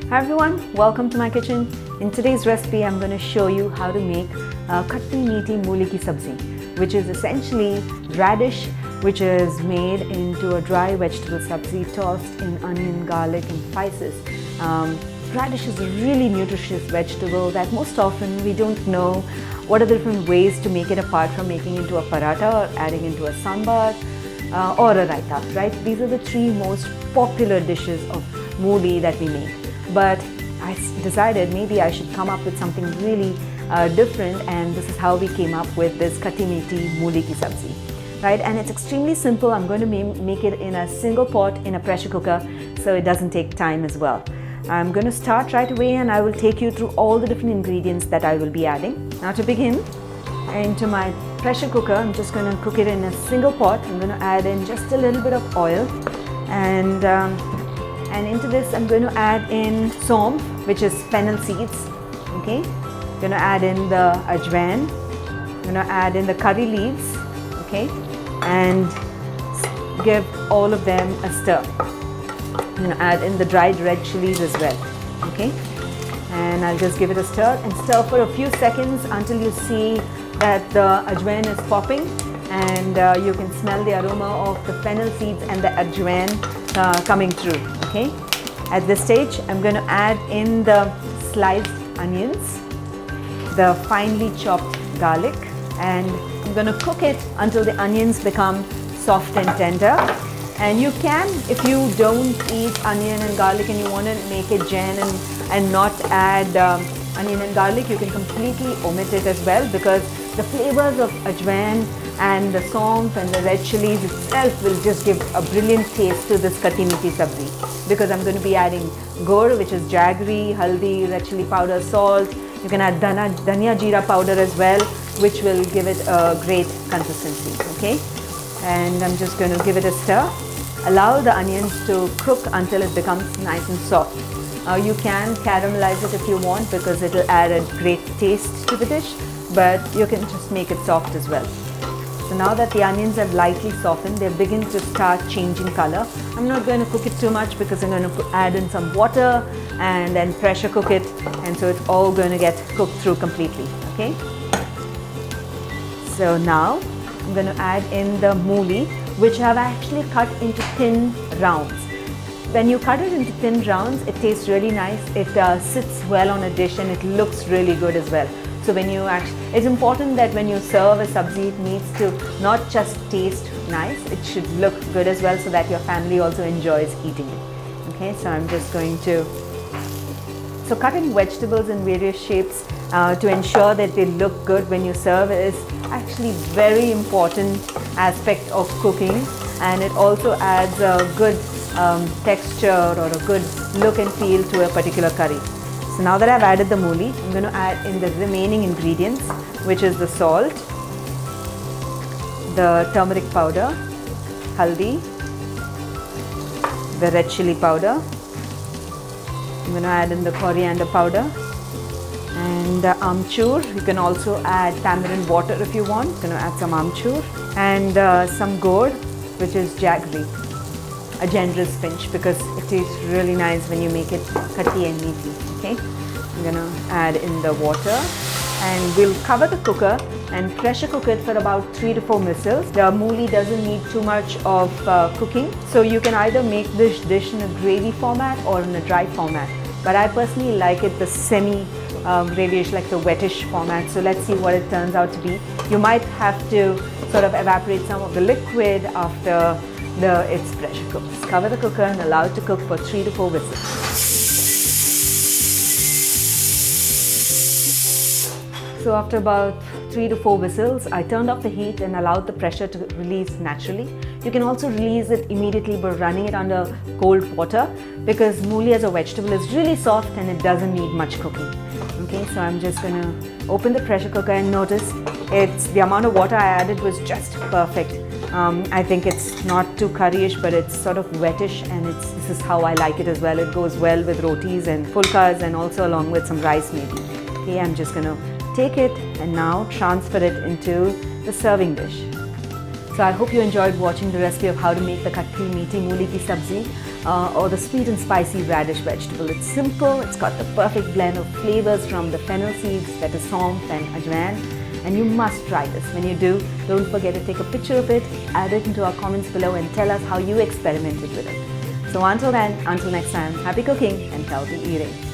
Hi everyone, welcome to my kitchen. In today's recipe, I'm going to show you how to make Khatti Meethi Mooli ki Sabzi, which is essentially radish which is made into a dry vegetable sabzi tossed in onion, garlic and spices. Radish is a really nutritious vegetable that most often we don't know what are the different ways to make it apart from making into a paratha or adding into a sambar or a raita, right? These are the three most popular dishes of mooli that we make. But I decided maybe I should come up with something really different, and this is how we came up with this Khatti Meethi Mooli ki Sabzi, right? And it's extremely simple. I'm going to make it in a single pot in a pressure cooker, so it doesn't take time as well. I'm going to start right away and I will take you through all the different ingredients that I will be adding. Now to begin, into my pressure cooker, I'm just going to cook it in a single pot. I'm going to add in just a little bit of oil, and into this I'm going to add in saum, which is fennel seeds. Okay, I'm going to add in the ajwain. I'm going to add in the curry leaves. Okay, and give all of them a stir. I'm going to add in the dried red chilies as well. Okay, and I'll just give it a stir and stir for a few seconds until you see that the ajwain is popping and you can smell the aroma of the fennel seeds and the ajwain coming through. Okay, at this stage I'm going to add in the sliced onions, the finely chopped garlic, and I'm going to cook it until the onions become soft and tender. And you can, if you don't eat onion and garlic and you want to make it jain and not add onion and garlic, you can completely omit it as well, because the flavors of ajwain and the saum and the red chilies itself will just give a brilliant taste to this Khatti Meethi Sabzi. Because I'm going to be adding gur, which is jaggery, haldi, red chili powder, salt. You can add dhania jeera powder as well, which will give it a great consistency. Okay, and I'm just going to give it a stir. Allow the onions to cook until it becomes nice and soft. You can caramelize it if you want, because it will add a great taste to the dish, but you can just make it soft as well. So now that the onions have lightly softened, they begin to start changing color. I'm not going to cook it too much because I'm going to add in some water and then pressure cook it, and so it's all going to get cooked through completely. Okay, so now I'm going to add in the mooli, which I've actually cut into thin rounds. When you cut it into thin rounds, it tastes really nice. It sits well on a dish and it looks really good as well. So when you it's important that when you serve a sabzi, it needs to not just taste nice, it should look good as well, so that your family also enjoys eating it. Okay, so I'm just going to... So cutting vegetables in various shapes to ensure that they look good when you serve is actually very important aspect of cooking, and it also adds a good texture or a good look and feel to a particular curry. So now that I've added the mooli, I'm going to add in the remaining ingredients, which is the salt, the turmeric powder, haldi, the red chili powder. I'm going to add in the coriander powder and amchur. You can also add tamarind water if you want. I'm going to add some amchur and some gur, which is jaggery, a generous pinch, because it tastes really nice when you make it khatti and meaty. Okay, I'm going to add in the water, and we'll cover the cooker and pressure cook it for about 3 to 4 whistles. The mooli doesn't need too much of cooking, so you can either make this dish in a gravy format or in a dry format. But I personally like it the semi-gravyish, like the wettish format. So let's see what it turns out to be. You might have to sort of evaporate some of the liquid after it's pressure cooked. Just cover the cooker and allow it to cook for 3 to 4 whistles. So after about 3 to 4 whistles, I turned off the heat and allowed the pressure to release naturally. You can also release it immediately by running it under cold water, because mooli as a vegetable is really soft and it doesn't need much cooking. Okay, so I'm just going to open the pressure cooker and notice the amount of water I added was just perfect. I think it's not too curryish, but it's sort of wettish, and this is how I like it as well. It goes well with rotis and pulkas, and also along with some rice maybe. Okay, I'm just going to take it and now transfer it into the serving dish. So I hope you enjoyed watching the recipe of how to make the Khatti Meethi Mooli ki sabzi or the sweet and spicy radish vegetable. It's simple, it's got the perfect blend of flavors from the fennel seeds, that is saunf and ajwain, and you must try this. When you do, don't forget to take a picture of it, add it into our comments below and tell us how you experimented with it. So until then, until next time, happy cooking and healthy eating.